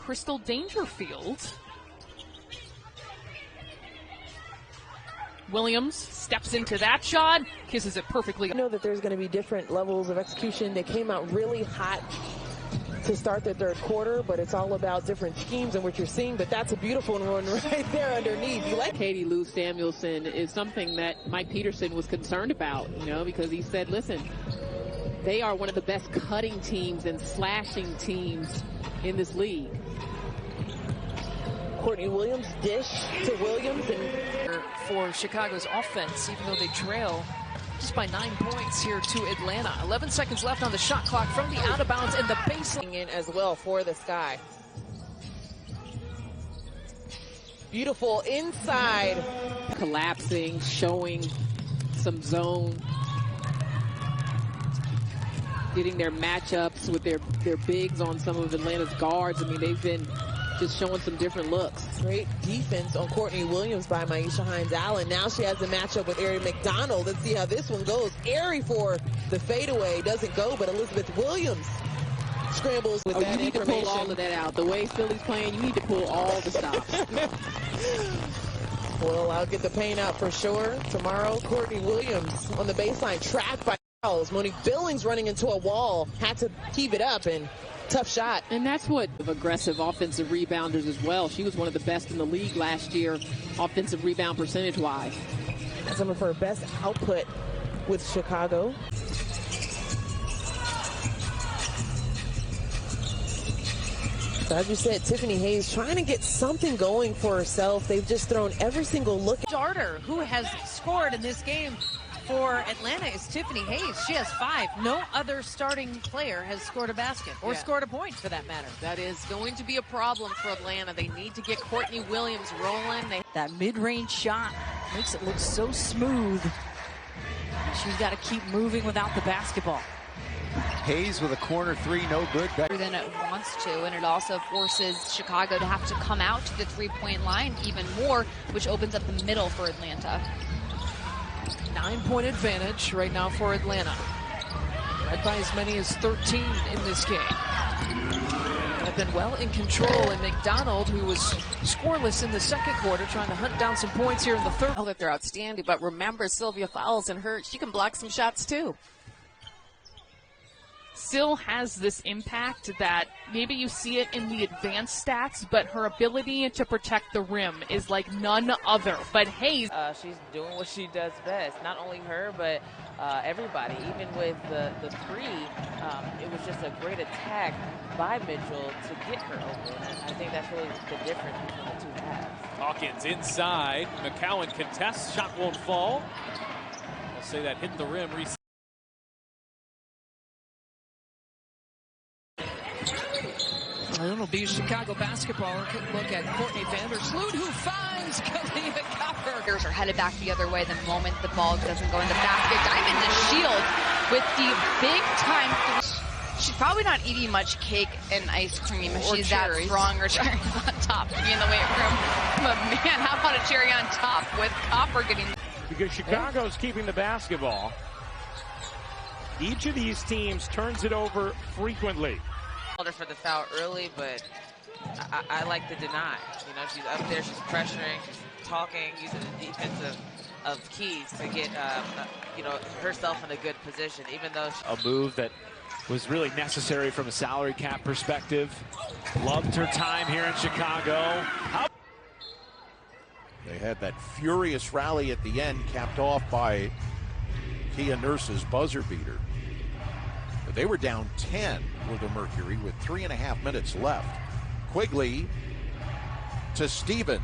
Crystal Dangerfield. Williams steps into that shot, kisses it perfectly. I know that there's going to be different levels of execution. They came out really hot to start the third quarter, but it's all about different schemes and what you're seeing. But that's a beautiful one right there underneath. You like Katie Lou Samuelson is something that Mike Peterson was concerned about, because he said, listen, they are one of the best cutting teams and slashing teams in this league. Courtney Williams dish to Williams and for Chicago's offense, even though they trail just by 9 points here to Atlanta. 11 seconds left on the shot clock from the out of bounds and the baseline in as well for the Sky. Beautiful inside. Collapsing, showing some zone. Getting their matchups with their bigs on some of Atlanta's guards. I mean, they've been just showing some different looks. Great defense on Courtney Williams by Maisha Hines-Allen. Now she has a matchup with Ari McDonald. Let's see how this one goes. Ari for the fadeaway. Doesn't go, but Elizabeth Williams scrambles with that information. You need to pull all of that out. The way Philly's playing, you need to pull all the stops. Well, I'll get the paint out for sure. Tomorrow, Courtney Williams on the baseline, tracked by Monique Billings running into a wall. Had to keep it up, and tough shot. And that's what aggressive offensive rebounders as well. She was one of the best in the league last year, offensive rebound percentage-wise. That's some of her best output with Chicago. So as you said, Tiffany Hayes trying to get something going for herself. They've just thrown every single look. Starter who has scored in this game for Atlanta is Tiffany Hayes. She has 5. No other starting player has scored a basket or scored a point for that matter. That is going to be a problem for Atlanta. They need to get Courtney Williams rolling. That mid-range shot makes it look so smooth. She's got to keep moving without the basketball. Hayes with a corner 3, no good. Better than it wants to, and it also forces Chicago to have to come out to the three-point line even more, which opens up the middle for Atlanta. 9-point advantage right now for Atlanta. Led by as many as 13 in this game. Have been well in control, and McDonald, who was scoreless in the second quarter, trying to hunt down some points here in the third. Oh, that they're outstanding, but remember Sylvia Fowles and her, she can block some shots too. Still has this impact that maybe you see it in the advanced stats, but her ability to protect the rim is like none other. But Hayes, she's doing what she does best. Not only her, but everybody. Even with the 3, it was just a great attack by Mitchell to get her open. And I think that's really the difference between the two halves. Hawkins inside. McCowan contests. Shot won't fall. I'll say that hit the rim. It'll be Chicago basketball. Look at Courtney Vandersloot, who finds Kalia Copper. Players are headed back the other way the moment the ball doesn't go in the basket. Diamond the shield with the big time. She's probably not eating much cake and ice cream if she's that strong, or cherries on top to be in the weight room. But man, how about a cherry on top with Copper getting. Because Chicago's keeping the basketball. Each of these teams turns it over frequently. For the foul early, but I like to deny. She's up there, she's pressuring, she's talking, using the defensive of keys to get herself in a good position, even though a move that was really necessary from a salary cap perspective. Loved her time here in Chicago. They had that furious rally at the end, capped off by Kia Nurse's buzzer beater. But they were down 10 with the Mercury with 3.5 minutes left. Quigley to Stevens.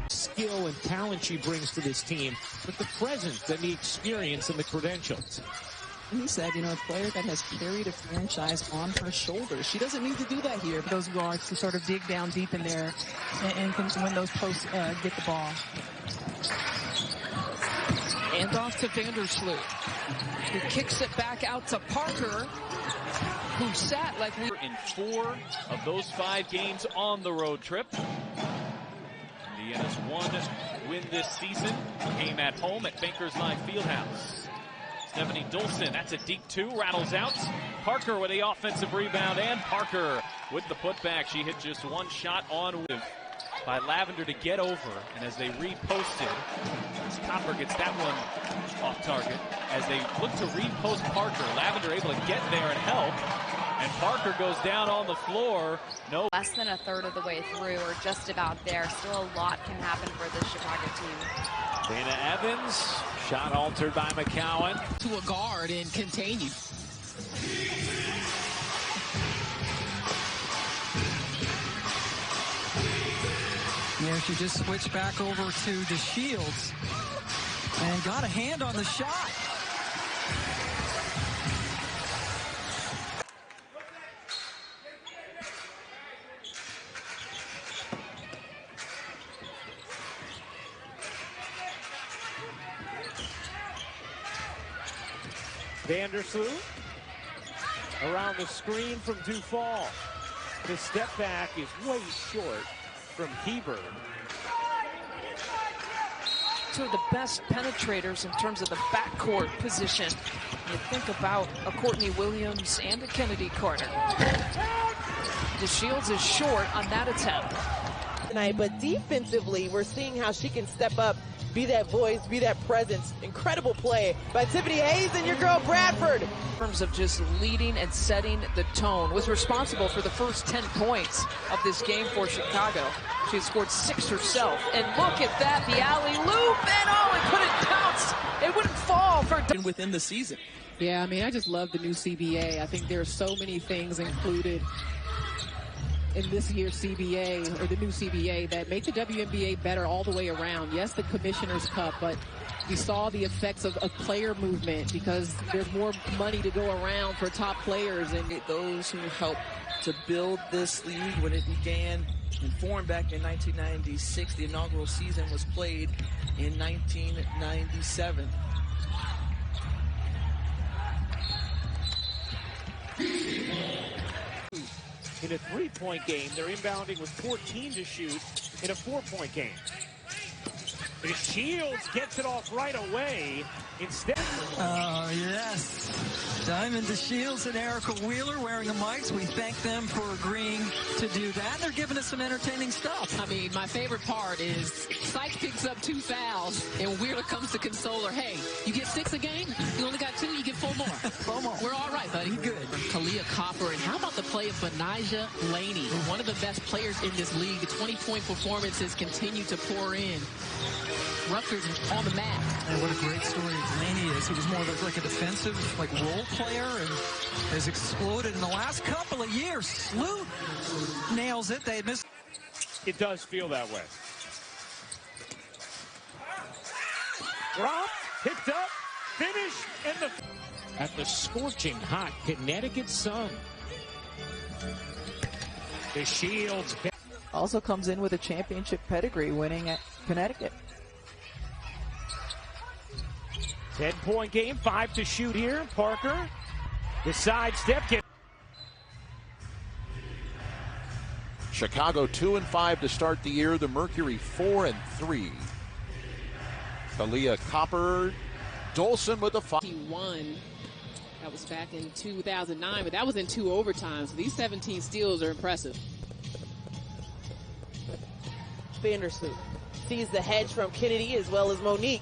Skill and talent she brings to this team, but the presence and the experience and the credentials. He said, a player that has carried a franchise on her shoulders. She doesn't need to do that here. Those guards to sort of dig down deep in there and when those posts get the ball. And off to Vandersloot, who kicks it back out to Parker, who sat like in 4 of those 5 games on the road trip. Indiana's 1 win this season came at home at Bankers Life Fieldhouse. Stephanie Dolson, that's a deep 2, rattles out. Parker with the offensive rebound, and Parker with the putback. She hit just one shot on by Lavender to get over, and as they reposted, Copper gets that one off target. As they look to repost Parker, Lavender able to get there and help, and Parker goes down on the floor. No. Less than a third of the way through, or just about there. Still a lot can happen for this Chicago team. Dana Evans, shot altered by McCowan. To a guard and continue. Yeah, she just switched back over to DeShields and got a hand on the shot. Vandersloot around the screen from Dufall. The step back is way short from Heber. Two of the best penetrators in terms of the backcourt position. You think about a Courtney Williams and a Kennedy Carter. DeShields is short on that attempt. Tonight, but defensively, we're seeing how she can step up, be that voice, be that presence. Incredible play by Tiffany Hayes and your girl Bradford. In terms of just leading and setting the tone, was responsible for the first 10 points of this game for Chicago. She scored 6 herself. And look at that, the alley-loop, and oh, it couldn't bounce. It wouldn't fall for within the season. Yeah, I mean, I just love the new CBA. I think there are so many things included in this year's CBA, or the new CBA, that make the WNBA better all the way around. Yes, the Commissioner's Cup, but we saw the effects of player movement because there's more money to go around for top players. And those who helped to build this league when it began and formed back in 1996, the inaugural season was played in 1997. In a three-point game, they're inbounding with 14 to shoot in a four-point game. DeShields gets it off right away. Instead. Oh, yes. Diamond DeShields and Erica Wheeler wearing the mics. We thank them for agreeing to do that. They're giving us some entertaining stuff. I mean, my favorite part is Sykes picks up 2 fouls, and Wheeler comes to console her. Hey, you get 6 a game? You only got 2, you get 4 more. 4 more. We're all right, buddy. Good. Kalia Copper, and how about the play of Benijah Laney, one of the best players in this league. The 20-point performances continue to pour in. Rutgers on the mat. And what a great story Laney is. He was more of like a defensive, like, role player, and has exploded in the last couple of years. Sloot nails it. They missed. It does feel that way. Drop, picked up, finish, and the... At the scorching hot Connecticut Sun. DeShields also comes in with a championship pedigree, winning at Connecticut. 10-point game, 5 to shoot here. Parker, the sidestep. Chicago 2-5 to start the year. The Mercury 4-3. Kalia Copper, Dolson with a 5. He won. That was back in 2009, but that was in 2 overtimes. So these 17 steals are impressive. Vandersloot sees the hedge from Kennedy as well as Monique.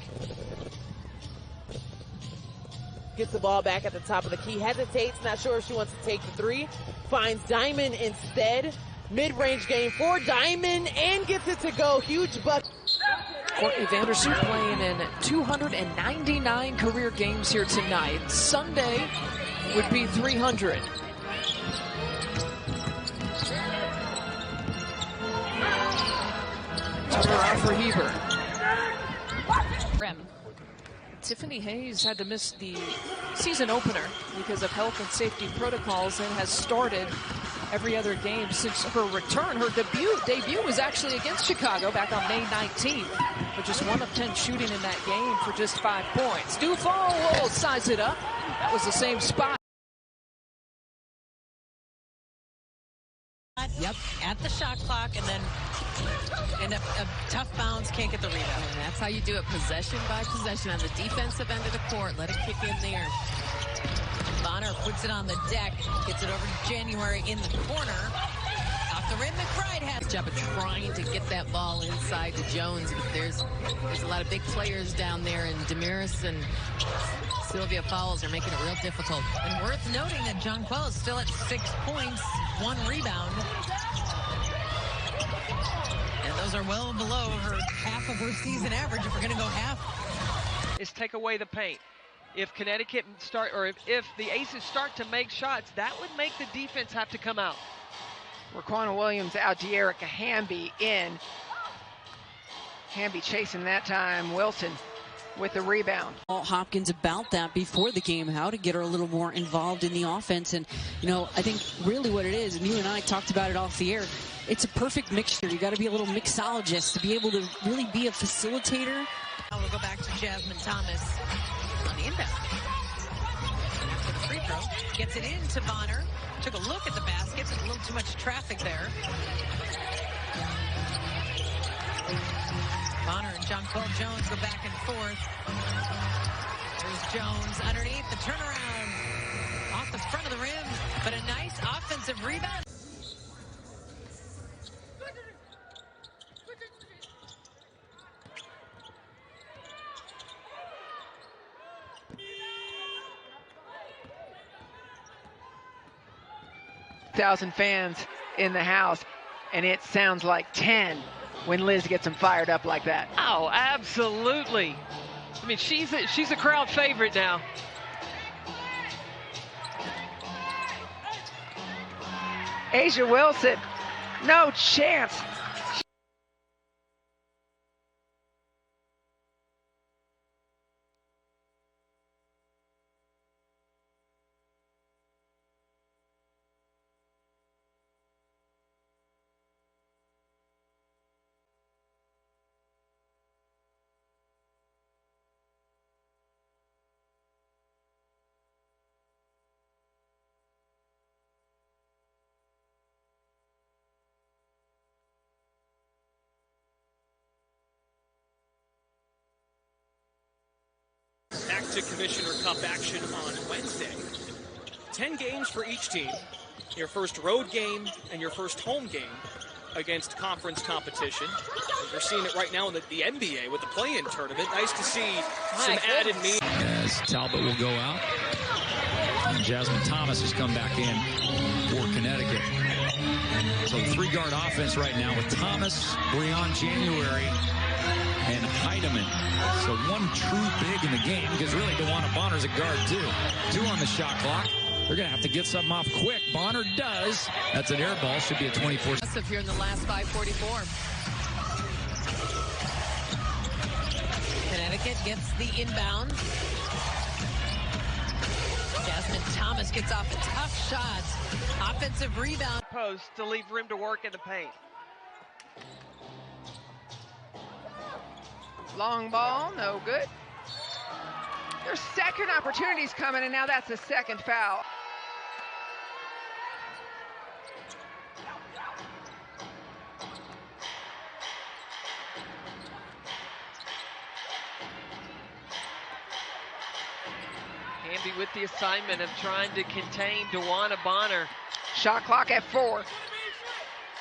Gets the ball back at the top of the key. Hesitates, not sure if she wants to take the 3. Finds Diamond instead. Mid-range game for Diamond and gets it to go. Huge bucket. Courtney Vandersloot playing in 299 career games here tonight. Sunday would be 300. Turner out for Heber. Tiffany Hayes had to miss the season opener because of health and safety protocols and has started every other game since her return. Her debut was actually against Chicago back on May 19th, but just 1 of 10 shooting in that game for just 5 points. Dufall will size it up. That was the same spot. Yep, at the shot clock, and then a tough bounce, can't get the rebound. And that's how you do it, possession by possession on the defensive end of the court. Let it kick in there. Bonner puts it on the deck, gets it over to January in the corner. the rim. McBride has. Good job of trying to get that ball inside to Jones, but there's a lot of big players down there, and Damaris and Sylvia Fowles are making it real difficult. And worth noting that Jonquil is still at 6 points, 1 rebound. And those are well below half of her season average if we're going to go half. Is take away the paint. If Connecticut if the Aces start to make shots, that would make the defense have to come out. Raquana Williams out to Erica Hamby in. Hamby chasing that time. Wilson with the rebound. Hopkins about that before the game, how to get her a little more involved in the offense. And, you know, I think really what it is, and you and I talked about it off the air, it's a perfect mixture. You got to be a little mixologist to be able to really be a facilitator. Now we'll go back to Jasmine Thomas on the inbound. After the free throw, gets it into Bonner. Took a look at the basket, a little too much traffic there. Bonner and Jonquil Jones go back and forth. There's Jones underneath the turnaround. Off the front of the rim, but a nice offensive rebound. Thousand fans in the house, and it sounds like 10 when Liz gets them fired up like that. Oh, absolutely. I mean, she's a crowd favorite now. Asia Wilson, no chance. Back to Commissioner Cup action on Wednesday. 10 games for each team. Your first road game and your first home game against conference competition. We're seeing it right now in the NBA with the play-in tournament. Nice to see some added meat. As Talbot will go out. And Jasmine Thomas has come back in for Connecticut. So 3-guard offense right now with Thomas, Breon January, and Heidemann. So one true big in the game because really DeWanna Bonner's a guard too. 2 on the shot clock. They're going to have to get something off quick. Bonner does. That's an air ball. Should be a 24. Here in the last 5:44. Connecticut gets the inbound. Jasmine Thomas gets off a tough shot. Offensive rebound. Post to leave room to work in the paint. Long ball, no good. There's second opportunities coming, and now that's a second foul. Hamby with the assignment of trying to contain DeWanna Bonner. Shot clock at 4.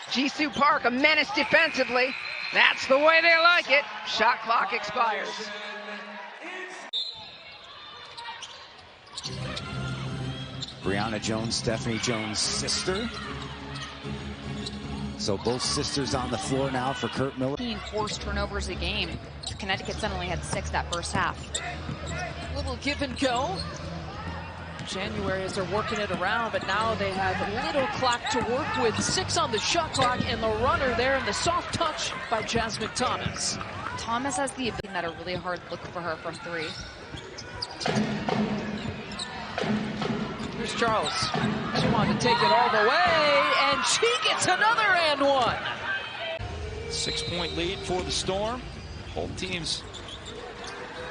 Jisoo Park, a menace defensively. That's the way they like it. Shot clock expires. Brianna Jones, Stephanie Jones' sister. So both sisters on the floor now for Kurt Miller. 15 forced turnovers a game. Connecticut Sun only had 6 that first half. Little give and go. January as they're working it around, but now they have little clock to work with. 6 on the shot clock, and the runner there, and the soft touch by Jasmine Thomas. Thomas has the ability that a really hard look for her from 3. Here's Charles. She wanted to take it all the way, and she gets another and one. 6-point lead for the Storm. Both teams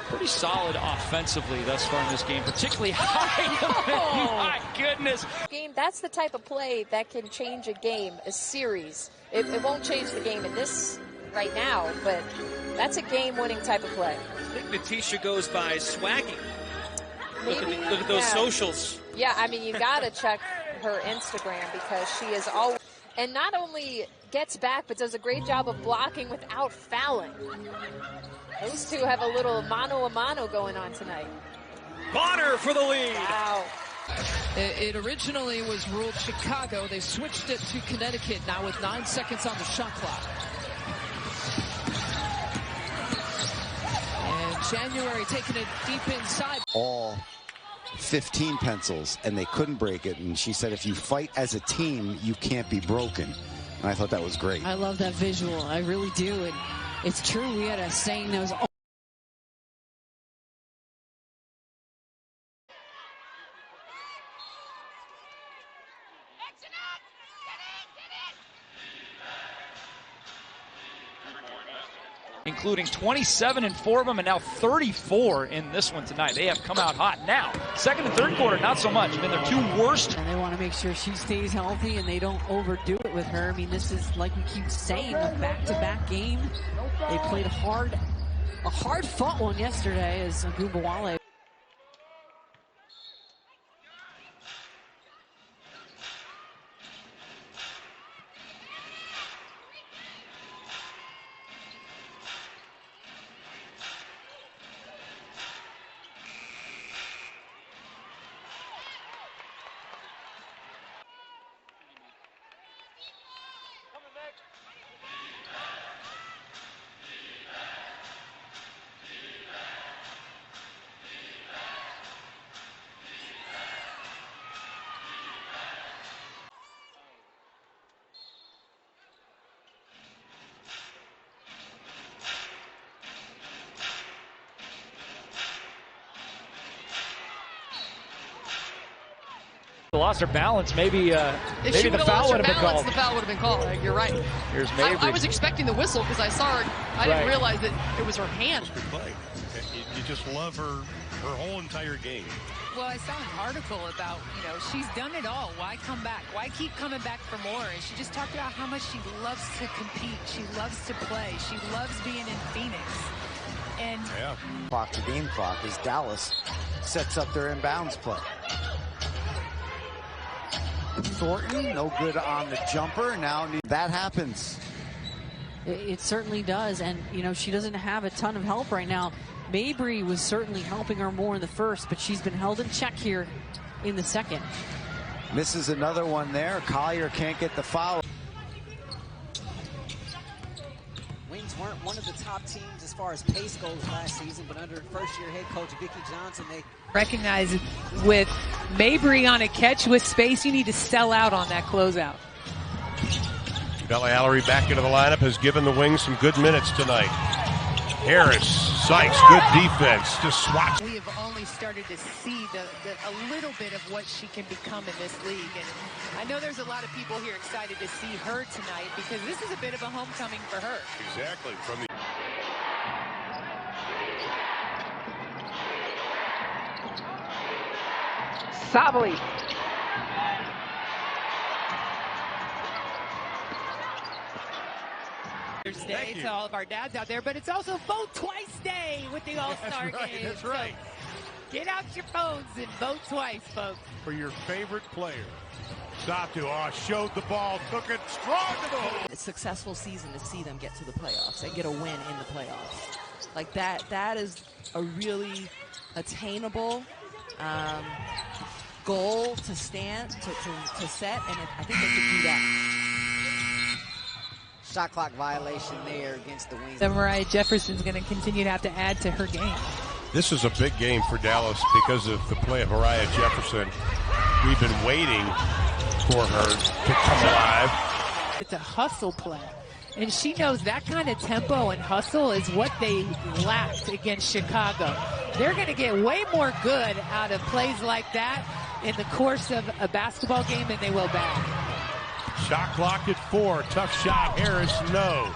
pretty solid offensively thus far in this game, particularly My goodness. That's the type of play that can change a game, a series. It won't change the game in this right now, but that's a game-winning type of play. I think Natisha goes by swagging. Maybe, look at those socials. Yeah, I mean, you got to check her Instagram because she is always... and not only gets back, but does a great job of blocking without fouling. Those two have a little mano-a-mano going on tonight. Bonner for the lead. Wow. It originally was ruled Chicago. They switched it to Connecticut now with 9 seconds on the shot clock. And January taking it deep inside. All 15 pencils, and they couldn't break it. And she said, if you fight as a team, you can't be broken. And I thought that was great. I love that visual. I really do. And it's true. We had a saying that was... including 27 in 4 of them and now 34 in this one tonight. They have come out hot. Now, second and third quarter, not so much. Been their two worst. And they want to make sure she stays healthy and they don't overdo it with her. I mean, this is, like we keep saying, a back-to-back game. They played a hard-fought one yesterday as Gumbawale. Lost her balance. Maybe the foul would have been called. The foul would have been called. You're right. Here's Mabry. I was expecting the whistle because I saw her. I didn't realize that it was her hand. Good play. You just love her whole entire game. Well, I saw an article about, she's done it all. Why come back? Why keep coming back for more? And she just talked about how much she loves to compete. She loves to play. She loves being in Phoenix. And Clock to game clock as Dallas sets up their inbounds play. Thornton, no good on the jumper. Now that happens. It certainly does. And, she doesn't have a ton of help right now. Mabry was certainly helping her more in the first, but she's been held in check here in the second. Misses another one there. Collier can't get the foul. Wings weren't one of the top teams as far as pace goes last season, but under first-year head coach Vicki Johnson, they recognize with Mabry on a catch with space, you need to sell out on that closeout. Bella Allery back into the lineup has given the Wings some good minutes tonight. Harris, Sykes, good defense. Just swats. We have only started to see a little bit of what she can become in this league. And I know there's a lot of people here excited to see her tonight because this is a bit of a homecoming for her. Exactly. From the Sabali. Day to all of our dads out there, but it's also Vote Twice Day with the All-Star Game. That's right. So get out your phones and vote twice, folks. For your favorite player. Satu showed the ball, took it strong to the hole. A successful season to see them get to the playoffs and get a win in the playoffs. Like that is a really attainable goal to stand, to set, and I think they could do that. shot clock violation there against the Wings. Then Mariah Jefferson's going to continue to have to add to her game. This is a big game for Dallas because of the play of Mariah Jefferson. We've been waiting for her to come alive. It's a hustle play. And she knows that kind of tempo and hustle is what they lacked against Chicago. They're going to get way more good out of plays like that in the course of a basketball game than they will bad. Shot clock at 4. Tough shot. Harris, no.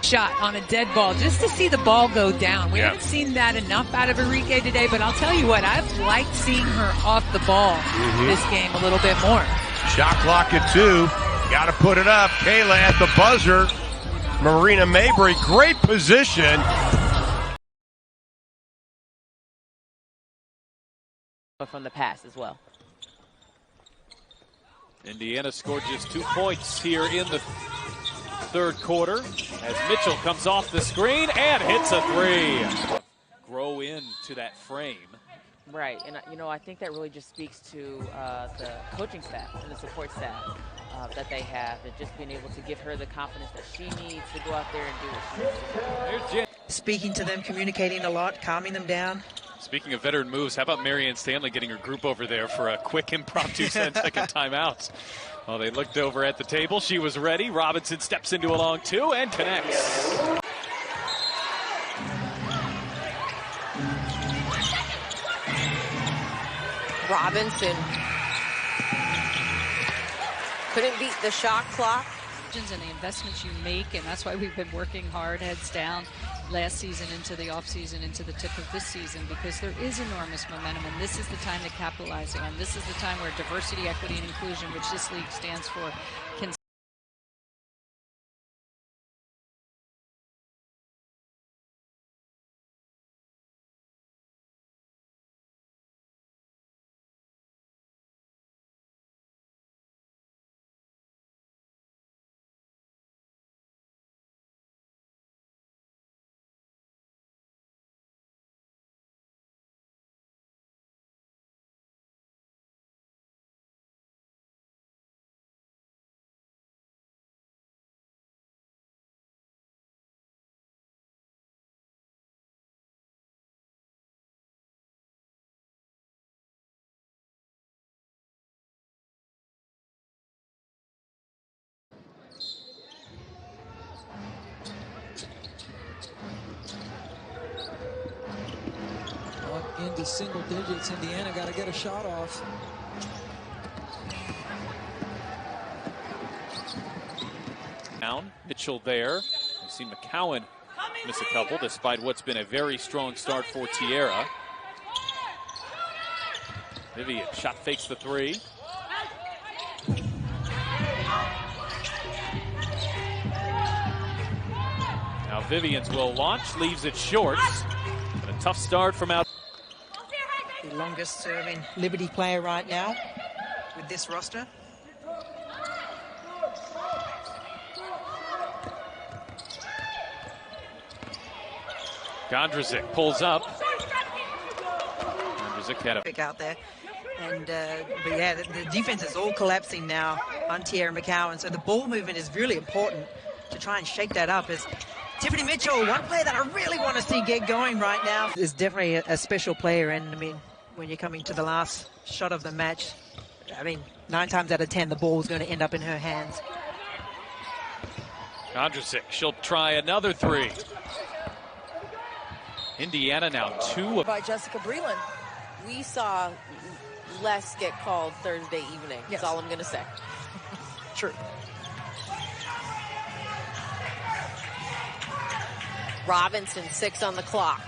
Shot on a dead ball just to see the ball go down. We haven't seen that enough out of Enrique today, but I'll tell you what, I've liked seeing her off the ball this game a little bit more. Shot clock at 2. Got to put it up. Kayla at the buzzer. Marina Mabry, great position. From the pass as well. Indiana scored just 2 points here in the third quarter as Mitchell comes off the screen and hits a three. Grow into that frame. Right, and I think that really just speaks to the coaching staff and the support staff that they have, and just being able to give her the confidence that she needs to go out there and do what she needs to do. Speaking to them, communicating a lot, calming them down. Speaking of veteran moves, how about Marianne Stanley getting her group over there for a quick impromptu 10-second timeout? Well, they looked over at the table. She was ready. Robinson steps into a long two and connects. Robinson couldn't beat the shot clock. And the investments you make, and that's why we've been working hard, heads down, last season into the off season, into the tip of this season, because there is enormous momentum, and this is the time to capitalize on. This is the time where diversity, equity, and inclusion, which this league stands for, can into single digits. Indiana got to get a shot off. Down, Mitchell there. We've seen McCowan miss a couple despite what's been a very strong start for Tierra. Vivian shot fakes the three. Now Vivian's will launch, leaves it short. But a tough start from out. The longest serving Liberty player right now with this roster. Gondrazic pulls up. Gondrazic had a pick out there. And but yeah, the defense is all collapsing now on Tierra McCowan. So the ball movement is really important to try and shake that up. As Tiffany Mitchell, one player that I really want to see get going right now, is definitely a special player. And I mean, when you're coming to the last shot of the match, I mean, 9 times out of 10, the ball is going to end up in her hands. Gondrazic, she'll try another three. Indiana now 2. By Jessica Breland. We saw less get called Thursday evening. Yes. That's all I'm going to say. True. Robinson, 6 on the clock.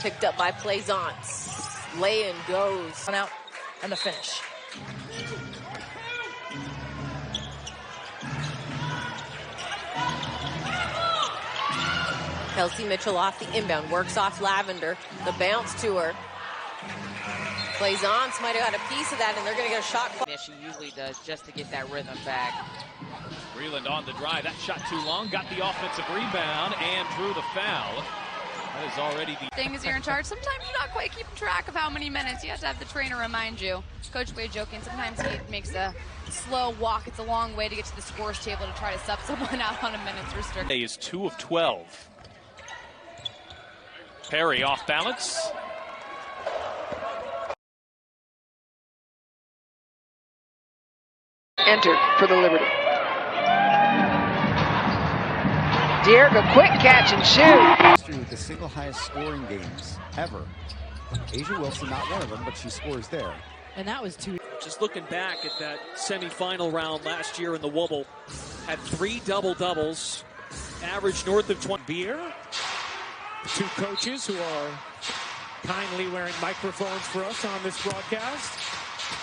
Picked up by Plaisance. Lay-in goes. Out and the finish. Kelsey Mitchell off the inbound. Works off Lavender. The bounce to her. Plaisance might have got a piece of that, and they're going to get a shot. Yeah, she usually does, just to get that rhythm back. Breland on the drive. That shot too long. Got the offensive rebound and drew the foul. That is already the thing is you're in charge. Sometimes you're not quite keeping track of how many minutes. You have to have the trainer remind you. Coach Wade joking. Sometimes he makes a slow walk. It's a long way to get to the scores table to try to sub someone out on a minute's restriction. He is 2 of 12. Perry off balance. Entered for the Liberty. Dierica, quick catch and shoot. With the single highest scoring games ever. Asia Wilson, not one of them, but she scores there. And that was 2. Just looking back at that semifinal round last year in the Wubble, had 3 double-doubles, averaged north of 20. Beer, 2 coaches who are kindly wearing microphones for us on this broadcast.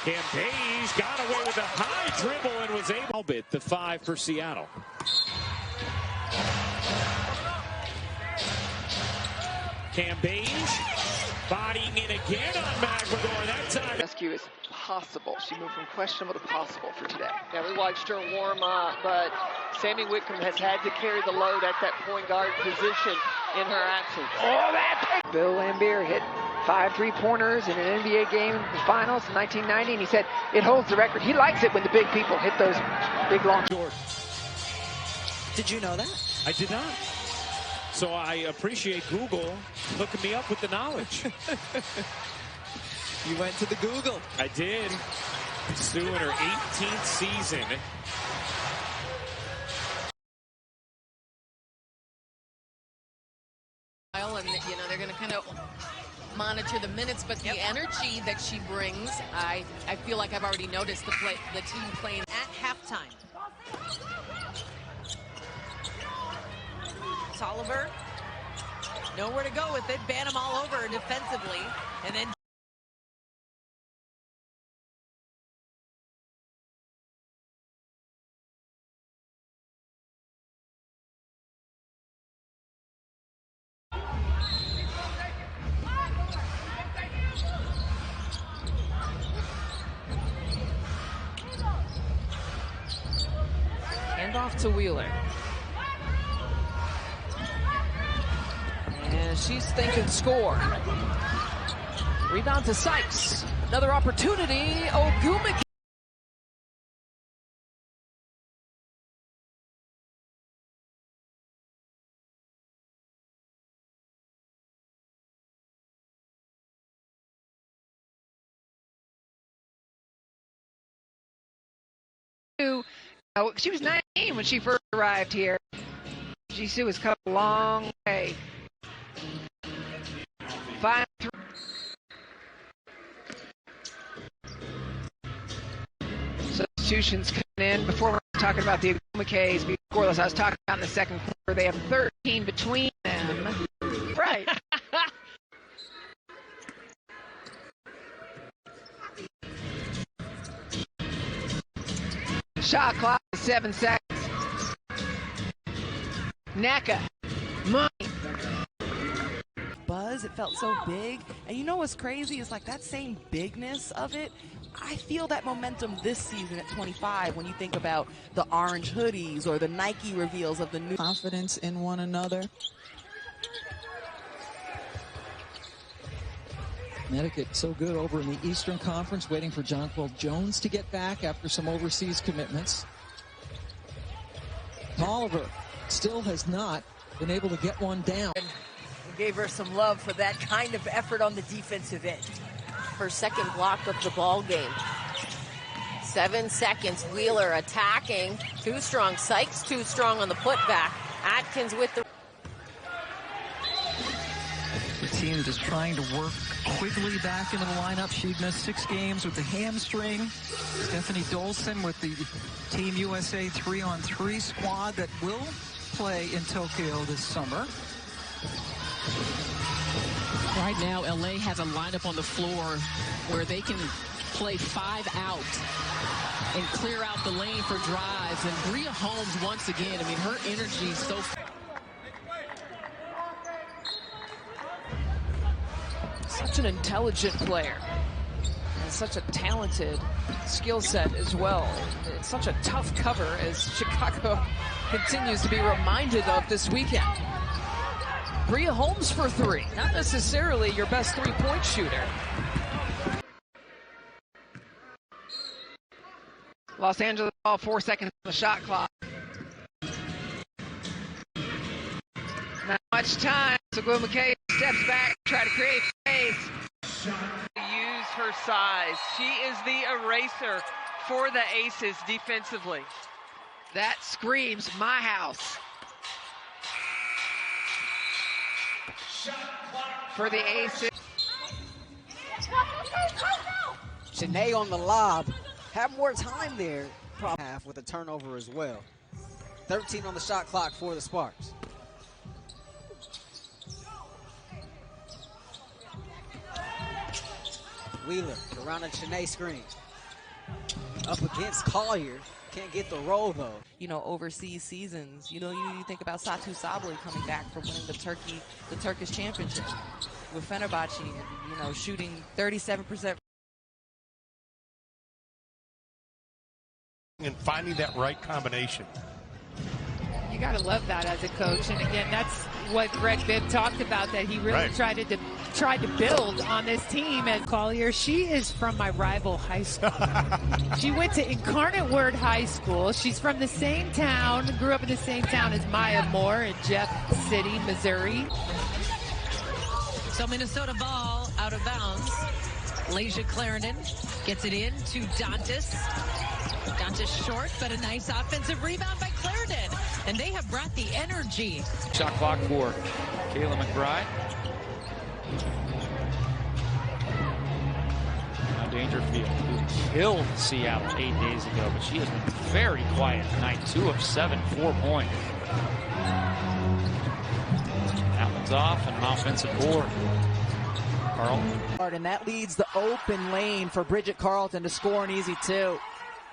Cambage got away with a high dribble and was able to the 5 for Seattle. Cambage Bodying in again on McGregor. That time. Rescue is possible. She moved from questionable to possible for today. Yeah, we watched her warm up, but Sammy Whitcomb has had to carry the load at that point guard position in her absence. Oh, that pick! Bill Lambier hit 5 3-pointers in an NBA game in the finals in 1990, and he said it holds the record. He likes it when the big people hit those big long. Did you know that? I did not. So I appreciate Google hooking me up with the knowledge. You went to the Google. I did. Sue in her 18th season. And, you know, they're going to kind of monitor the minutes, but the energy that she brings, I feel like I've already noticed the team playing at halftime. Tolliver, nowhere to go with it. Ban him all over defensively, and then Hand off to Wheeler. And she's thinking score. Rebound to Sykes. Another opportunity. Ogumake. She was 19 when she first arrived here. Jisoo has come a long way. 5-3. Substitutions coming in. Before we were talking about the Ogumake's being scoreless, I was talking about in the second quarter. They have 13 between them. Right. Shot clock is 7 seconds. Naka. Money. Buzz, it felt so big. And you know what's crazy? It's like that same bigness of it. I feel that momentum this season at 25 when you think about the orange hoodies or the Nike reveals of the new confidence in one another. Connecticut so good over in the Eastern Conference, waiting for Jonquil Jones to get back after some overseas commitments. Tolliver still has not been able to get one down. we gave her some love for that kind of effort on the defensive end. Her second block of the ball game. 7 seconds. Wheeler attacking. Too strong. Sykes too strong on the putback. Atkins with the team just trying to work Quigley back into the lineup. She'd missed 6 games with the hamstring. Stephanie Dolson with the Team USA 3-on-3 squad that will play in Tokyo this summer. Right now, LA has a lineup on the floor where they can play 5 out and clear out the lane for drives. And Bria Holmes, once again, I mean, her energy is so... Such an intelligent player. And such a talented skill set as well. It's such a tough cover as Chicago continues to be reminded of this weekend. Bria Holmes for 3. Not necessarily your best 3-point shooter. Los Angeles ball, 4 seconds on the shot clock. Not much time. So Gwen McKay steps back, try to create space. Use her size. She is the eraser for the Aces defensively. That screams my house. For the Aces. Shanae on the lob. Have more time there. Probably half with a turnover as well. 13 on the shot clock for the Sparks. Wheeler around a Shanae screen. Up against Collier. Can't get the roll, though. You know, overseas seasons. You know, you think about Satu Sabli coming back from winning the Turkish championship. with Fenerbahce, you know, shooting 37%. And finding that right combination. You got to love that as a coach. And again, that's what Greg Bibb talked about, that he really tried to build on this team. And Collier, she is from my rival high school. She went to Incarnate Word High School. She's from the same town, grew up in the same town as Maya Moore in Jeff City, Missouri. So Minnesota ball out of bounds. Lasia Clarendon gets it in to Dantas. Dantas short, but a nice offensive rebound by Clarendon. And they have brought the energy. Shot clock for Kayla McBride. Now Dangerfield, who killed Seattle 8 days ago, but she has been very quiet tonight. 2 of 7, 4 points. That one's off, and an offensive board. And that leads the open lane for Bridget Carlton to score an easy 2.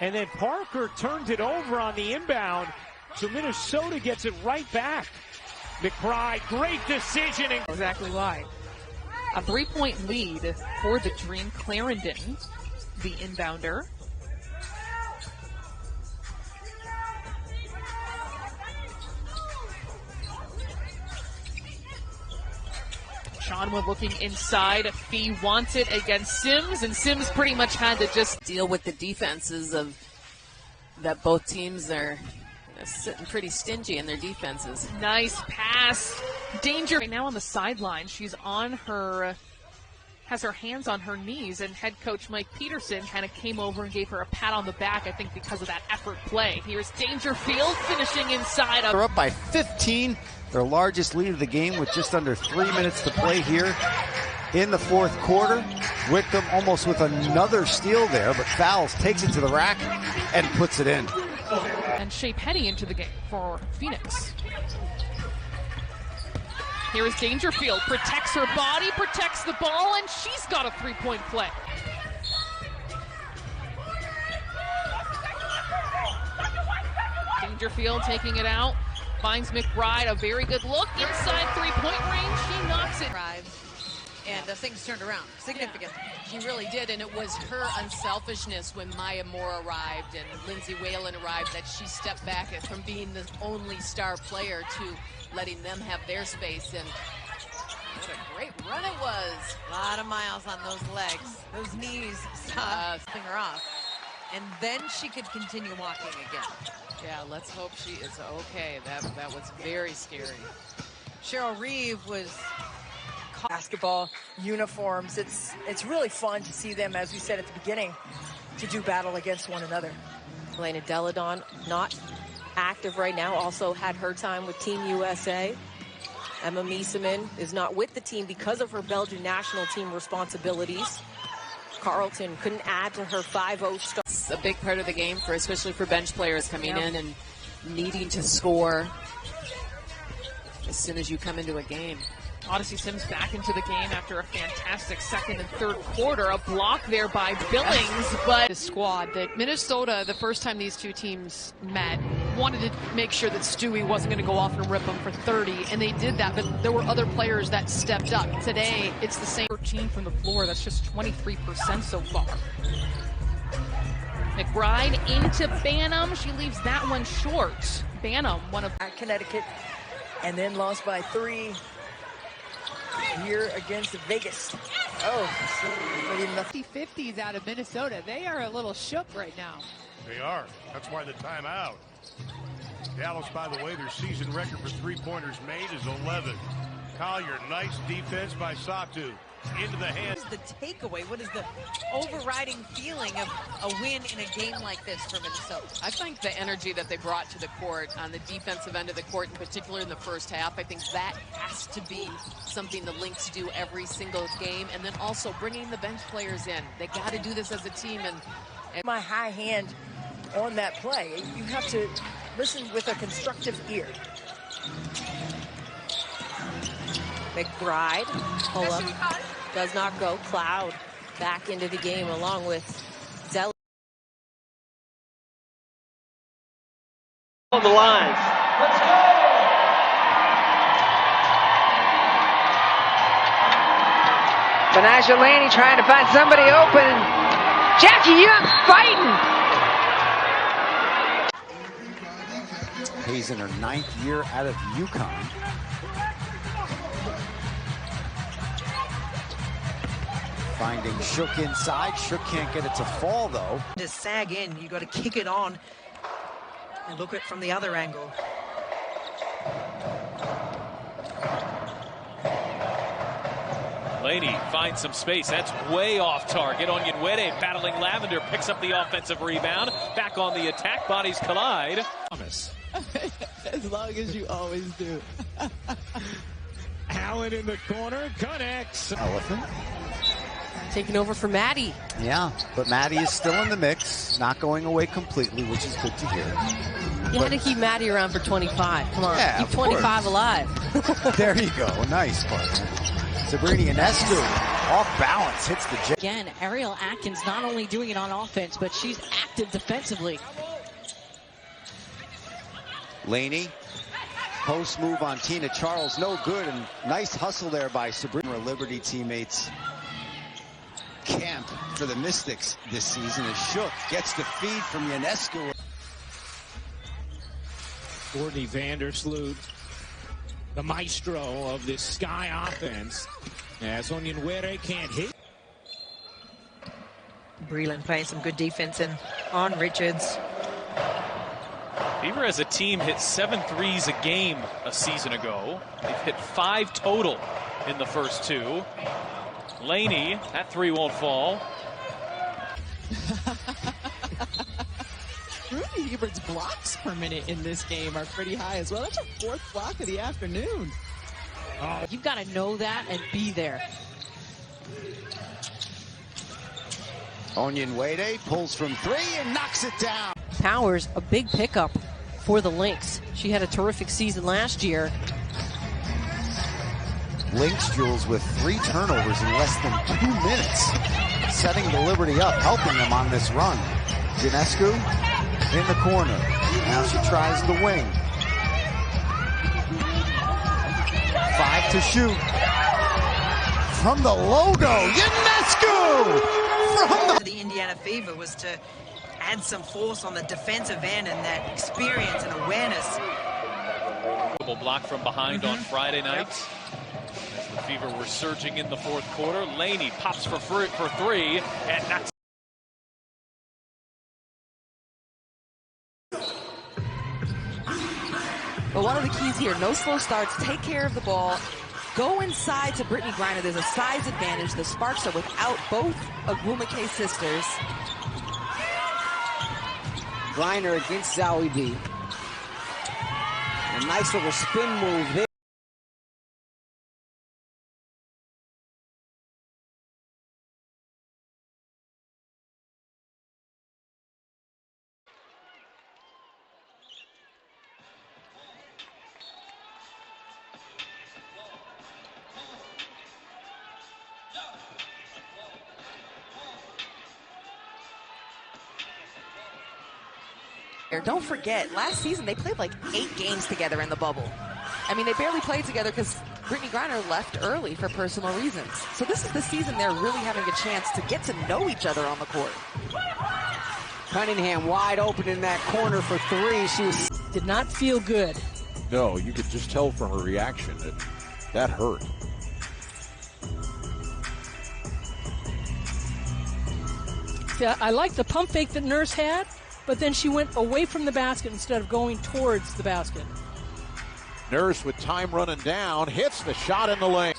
And then Parker turns it over on the inbound, so Minnesota gets it right back. McBride, great decision. Exactly why. A 3-point lead for the Dream. Clarendon, the inbounder. Seanwood looking inside. Fee wants it against Sims, and Sims pretty much had to just deal with the defenses of that both teams are sitting pretty stingy in their defenses. Nice pass. Danger right now on the sideline. She's on her, has her hands on her knees, and head coach Mike Peterson kind of came over and gave her a pat on the back, I think because of that effort play. Here's Dangerfield finishing inside. They're up by 15. Their largest lead of the game with just under 3 minutes to play here in the fourth quarter. Wickham almost with another steal there, but fouls, takes it to the rack and puts it in. And Shea Penny into the game for Phoenix. Here is Dangerfield, protects her body, protects the ball, and she's got a 3-point play. Dangerfield taking it out. Finds McBride, a very good look inside 3-point range. She knocks it. And things turned around significantly. Yeah. She really did, and it was her unselfishness when Maya Moore arrived and Lindsay Whalen arrived that she stepped back from being the only star player to letting them have their space. And what a great run it was. A lot of miles on those legs. Those knees stopping her off. And then she could continue walking again. Yeah, let's hope she is okay. That was very scary. Cheryl Reeve was basketball uniforms. It's really fun to see them, as we said at the beginning, to do battle against one another. Elena Deladon, not active right now, also had her time with Team USA. Emma Mieseman is not with the team because of her Belgian national team responsibilities. Carlton couldn't add to her 5-0 start. It's a big part of the game, especially for bench players coming in and needing to score as soon as you come into a game. Odyssey Sims back into the game after a fantastic second and third quarter. A block there by Billings, but the squad that Minnesota, the first time these two teams met, wanted to make sure that Stewie wasn't going to go off and rip them for 30, and they did that, but there were other players that stepped up. Today, it's the same 13 from the floor. That's just 23% so far. McBride into Banham. She leaves that one short. Banham, one of Connecticut, and then lost by 3 here against Vegas. Oh, 50-50s out of Minnesota. They are a little shook right now. They are. That's why the timeout. Dallas, by the way, their season record for three-pointers made is 11. Collier, nice defense by Satu. Into the hands. What is the takeaway? What is the overriding feeling of a win in a game like this for Minnesota? I think the energy that they brought to the court on the defensive end of the court, in particular in the first half, I think that has to be something the Lynx do every single game. And then also bringing the bench players in. They got to do this as a team. And my high hand on that play. You have to listen with a constructive ear. McBride, pull up, does not go. Cloud back into the game along with Zell. On the line. Let's go! Benaja Laney trying to find somebody open. Jackie Young fighting. Hayes in her 9th year out of UConn. Finding Shook inside. Shook can't get it to fall, though. To sag in, you got to kick it on and look at it from the other angle. Laney finds some space. That's way off target. Onyenwere battling Lavender, picks up the offensive rebound. Back on the attack. Bodies collide. As long as you always do. Allen in the corner, connects. Elephant. Taking over for Maddie. Yeah, but Maddie is still in the mix, not going away completely, which is good to hear. You had to keep Maddie around for 25. Come on, Yeah, keep 25 alive. There you go. Nice, partner. Sabrini Ionescu, off balance, hits the jet. Again, Ariel Atkins not only doing it on offense, but she's active defensively. Laney, post move on Tina Charles, no good, and nice hustle there by Sabrina. Liberty teammates camp for the Mystics this season as Shook gets the feed from Ionescu. Courtney Vandersloot, the maestro of this Sky offense, as Onyenwere can't hit. Breland playing some good defense on Richards. Beaver as a team hit 7 threes a game a season ago. They've hit 5 total in the first 2. Laney, that 3 won't fall. Rudy Hubert's blocks per minute in this game are pretty high as well. That's her 4th block of the afternoon. Oh. You've got to know that and be there. Onyenwere pulls from 3 and knocks it down. Powers, a big pickup for the Lynx. She had a terrific season last year. Lynx Jules with 3 turnovers in less than 2 minutes, setting the Liberty up, helping them on this run. Ionescu in the corner. Now she tries the wing. 5 to shoot. From the logo, Ionescu! From the Indiana Fever was to add some force on the defensive end and that experience and awareness. Block from behind on Friday night. As the Fever were surging in the 4th quarter. Laney pops for 3 and knocks. But one of the keys here, no slow starts, take care of the ball, go inside to Brittany Griner. There's a size advantage. The Sparks are without both Agumake sisters. Griner against Zowie B. A nice little spin move there. Don't forget, last season they played like 8 games together in the bubble. I mean, they barely played together because Brittany Griner left early for personal reasons. So this is the season they're really having a chance to get to know each other on the court. Cunningham wide open in that corner for 3. She did not feel good. No, you could just tell from her reaction that hurt. Yeah, I like the pump fake that Nurse had, but then she went away from the basket instead of going towards the basket. Nurse with time running down, hits the shot in the lane.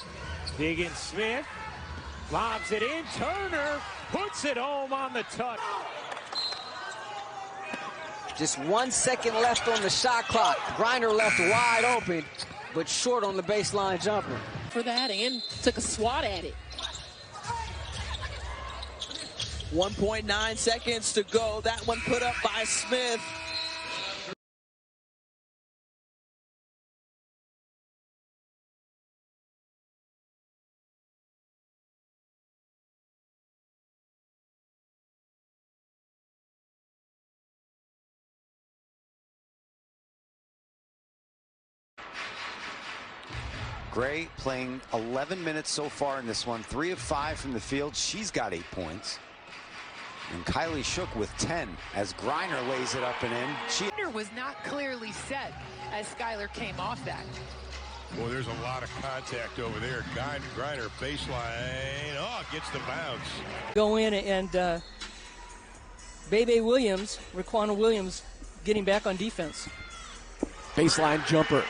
Diggin Smith lobs it in. Turner puts it home on the touch. Just 1 second left on the shot clock. Griner left wide open, but short on the baseline jumper. For that, and took a swat at it. 1.9 seconds to go. That one put up by Smith. Gray playing 11 minutes so far in this one, 3 of 5 from the field. She's got 8 points. And Kylie Shook with 10 as Griner lays it up and in. She was not clearly set as Skylar came off that. Boy, there's a lot of contact over there. Griner baseline. Oh, gets the bounce. Go in and Bebe Williams, Raquana Williams, getting back on defense. Baseline jumper.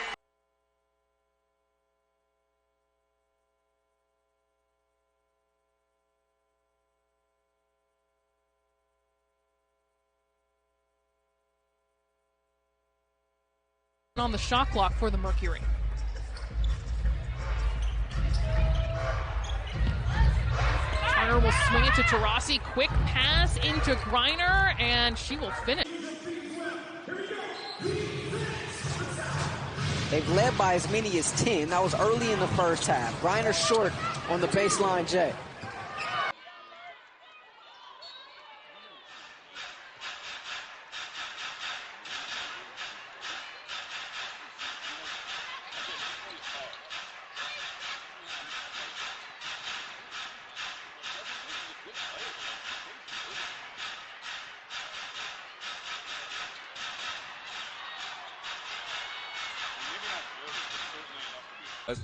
On the shot clock for the Mercury. Turner will swing it to Taurasi. Quick pass into Griner, and she will finish. They've led by as many as 10. That was early in the first half. Griner short on the baseline, Jay.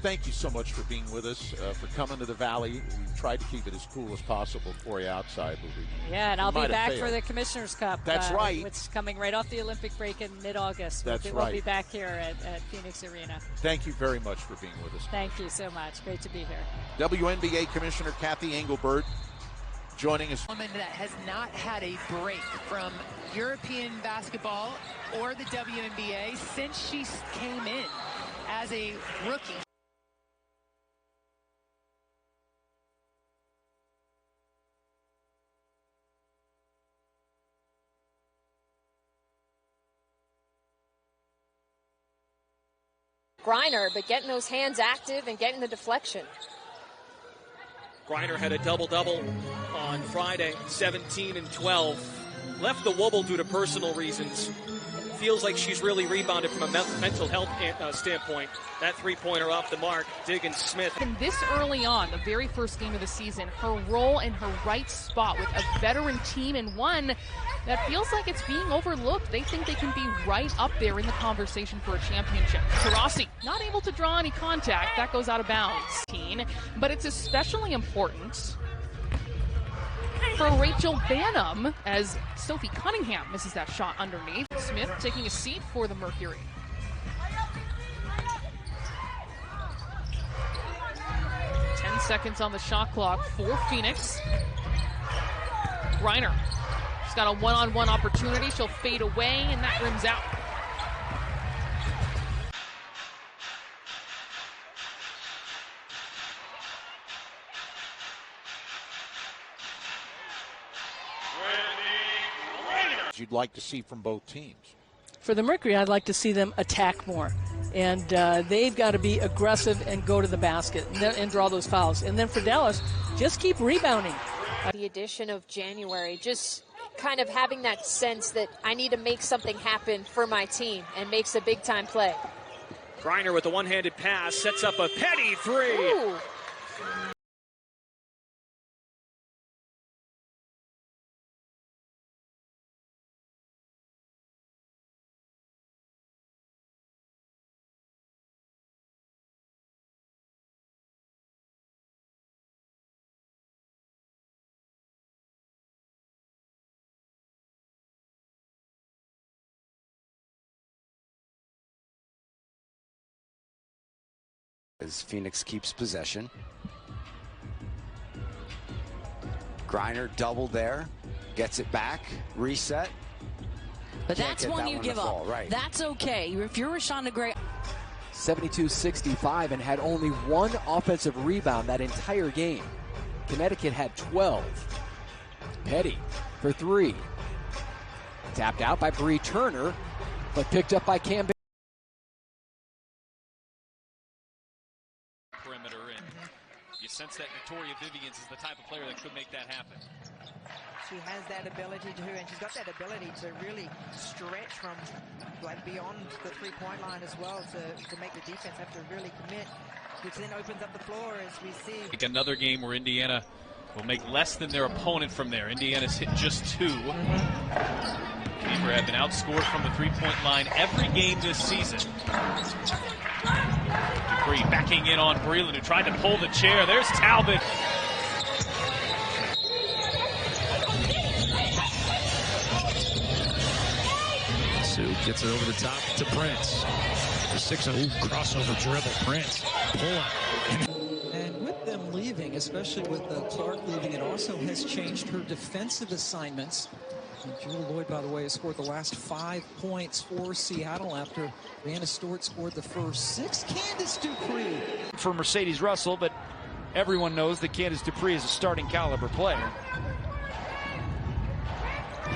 Thank you so much for being with us, for coming to the Valley. We tried to keep it as cool as possible for you outside. But yeah, and I'll be back for the Commissioner's Cup. That's right. Which is coming right off the Olympic break in mid-August. That's right. We'll be back here at Phoenix Arena. Thank you very much for being with us. Thank you so much. Great to be here. WNBA Commissioner Kathy Engelbert joining us. A woman that has not had a break from European basketball or the WNBA since she came in as a rookie. Griner, but getting those hands active and getting the deflection. Griner had a double-double on Friday, 17 and 12. Left the wobble due to personal reasons. Feels like she's really rebounded from a mental health standpoint. That three-pointer off the mark, Diggins Smith. And this early on, the very first game of the season, her role in her right spot with a veteran team and one that feels like it's being overlooked. They think they can be right up there in the conversation for a championship. Taurasi not able to draw any contact. That goes out of bounds. But it's especially important for Rachel Banham as Sophie Cunningham misses that shot underneath. Smith taking a seat for the Mercury. Seconds on the shot clock for Phoenix. Griner. She's got a one-on-one opportunity. She'll fade away, and that rims out. You'd like to see from both teams? For the Mercury, I'd like to see them attack more. And they've got to be aggressive and go to the basket and draw those fouls. And then for Dallas, just keep rebounding. The addition of January, just kind of having that sense that I need to make something happen for my team and makes a big-time play. Griner with a one-handed pass, sets up a Petty three. Ooh. As Phoenix keeps possession. Griner double there, gets it back, reset. But that's one you give up. Right. That's okay. If you're Rashonda Gray. 72-65 and had only one offensive rebound that entire game. Connecticut had 12. Petty for three. Tapped out by Bree Turner, but picked up by Cam. You sense that Victoria Vivians is the type of player that could make that happen. She has that ability to, and she's got that ability to really stretch from like beyond the three-point line as well to make the defense have to really commit, which then opens up the floor as we see. Like another game where Indiana will make less than their opponent from there. Indiana's hit just 2. Beaver have been outscored from the three-point line every game this season. Dupree backing in on Breland, who tried to pull the chair. There's Talbot. Sue gets it over the top to Prince. The 6-0 crossover dribble. Prince pull up. And with them leaving, especially with Clark leaving, it also has changed her defensive assignments. And Jewel Lloyd, by the way, has scored the last 5 points for Seattle after Vanna Stewart scored the first 6. Candace Dupree. For Mercedes Russell, but everyone knows that Candace Dupree is a starting caliber player.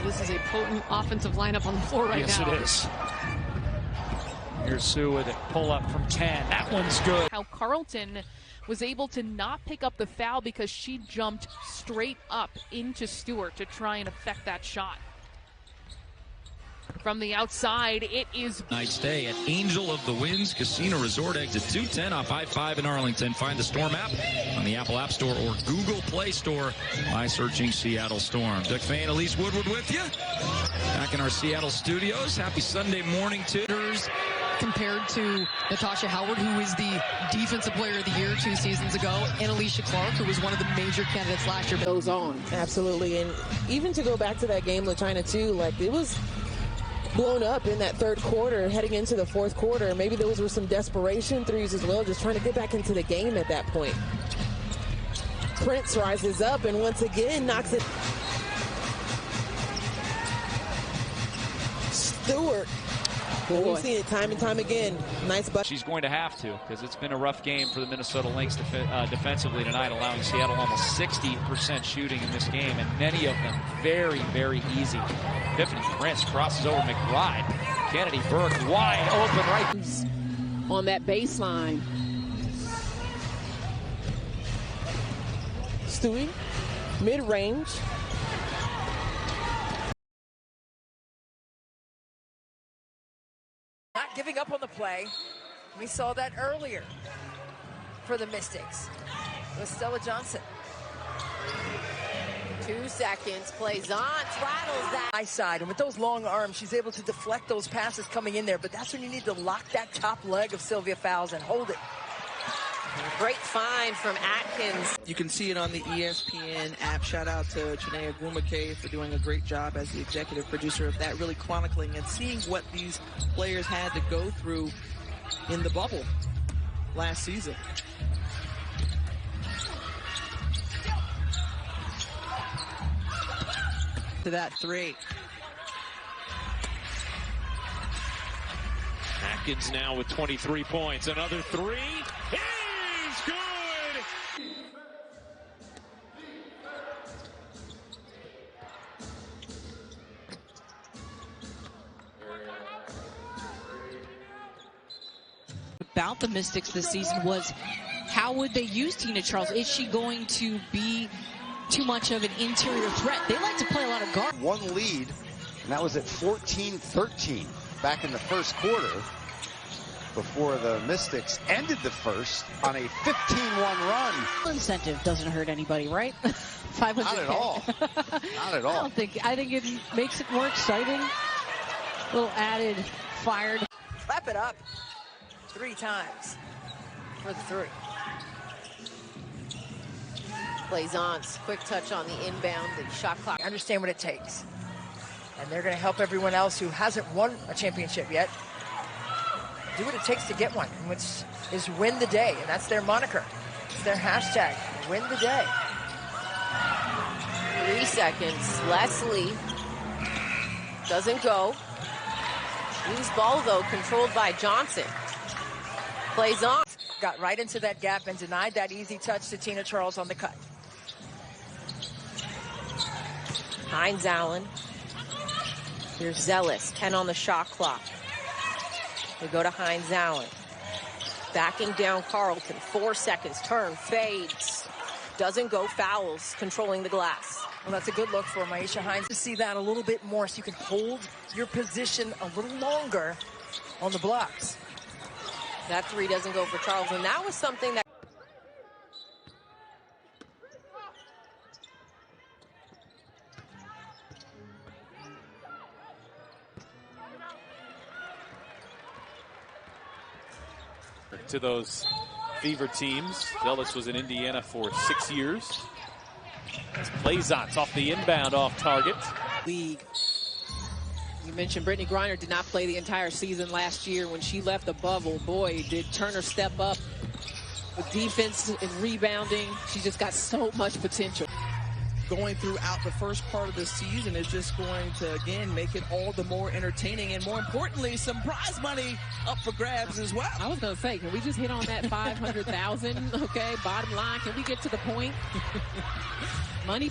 This is a potent offensive lineup on the floor right yes, now. Yes, it is. Here's Sue with it. Pull up from 10. That one's good. How Carlton was able to not pick up the foul because she jumped straight up into Stewart to try and affect that shot. From the outside, it is... Night stay at Angel of the Winds Casino Resort, exit 210 off I-5 in Arlington. Find the Storm app on the Apple App Store or Google Play Store by searching Seattle Storm. Doug Faye and Elise Woodward with you. Back in our Seattle studios. Happy Sunday morning to compared to Natasha Howard, who is the Defensive Player of the Year 2 seasons ago, and Alicia Clark, who was one of the major candidates last year. Goes on, absolutely. And even to go back to that game with China, too, like, it was blown up in that third quarter, heading into the fourth quarter. Maybe those were some desperation threes as well, just trying to get back into the game at that point. Prince rises up and once again knocks it. Stewart. We've seen it time and time again. Nice bucket. She's going to have to, because it's been a rough game for the Minnesota Lynx defensively tonight, allowing Seattle almost 60% shooting in this game, and many of them very, very easy. Tiffany Prince crosses over McBride. Kennedy Burke wide open right on that baseline. Stewie, mid-range. Not giving up on the play. We saw that earlier for the Mystics with Stella Johnson. 2 seconds, plays on, rattles that. High side, and with those long arms, she's able to deflect those passes coming in there, but that's when you need to lock that top leg of Sylvia Fowles and hold it. Great find from Atkins. You can see it on the ESPN app. Shout out to Chinea Gumake for doing a great job as the executive producer of that, really chronicling and seeing what these players had to go through in the bubble last season. To that 3. Atkins now with 23 points. Another 3. He's good! About the Mystics this season was how would they use Tina Charles? Is she going to be too much of an interior threat? They like to play a lot of guard. One lead, and that was at 14-13 back in the first quarter before the Mystics ended the first on a 15-1 run. Incentive doesn't hurt anybody, right? 500K. Not at all. Not at all. I think it makes it more exciting. A little added fire. Clap it up 3 times for the 3. Plays on, quick touch on the inbound and shot clock. I understand what it takes. And they're going to help everyone else who hasn't won a championship yet do what it takes to get one, which is win the day. And that's their moniker. It's their hashtag, win the day. 3 seconds. Leslie doesn't go. Loose ball, though, controlled by Johnson. Plays on. Got right into that gap and denied that easy touch to Tina Charles on the cut. Hines Allen. Here's Zealous, 10 on the shot clock. They go to Hines Allen. Backing down Carlton, 4 seconds, turn, fades. Doesn't go, Fowles, controlling the glass. Well, that's a good look for Maisha Hines to see that a little bit more so you can hold your position a little longer on the blocks. That three doesn't go for Charles, and that was something that to those Fever teams. Zealous was in Indiana for 6 years. Blazon's off the inbound, off target. League. You mentioned Brittany Griner did not play the entire season last year. When she left the bubble, boy, did Turner step up with defense and rebounding. She's just got so much potential. Going throughout the first part of the season is just going to, again, make it all the more entertaining, and more importantly, some prize money up for grabs as well. I was going to say, can we just hit on that 500,000? Okay, bottom line, can we get to the point? Money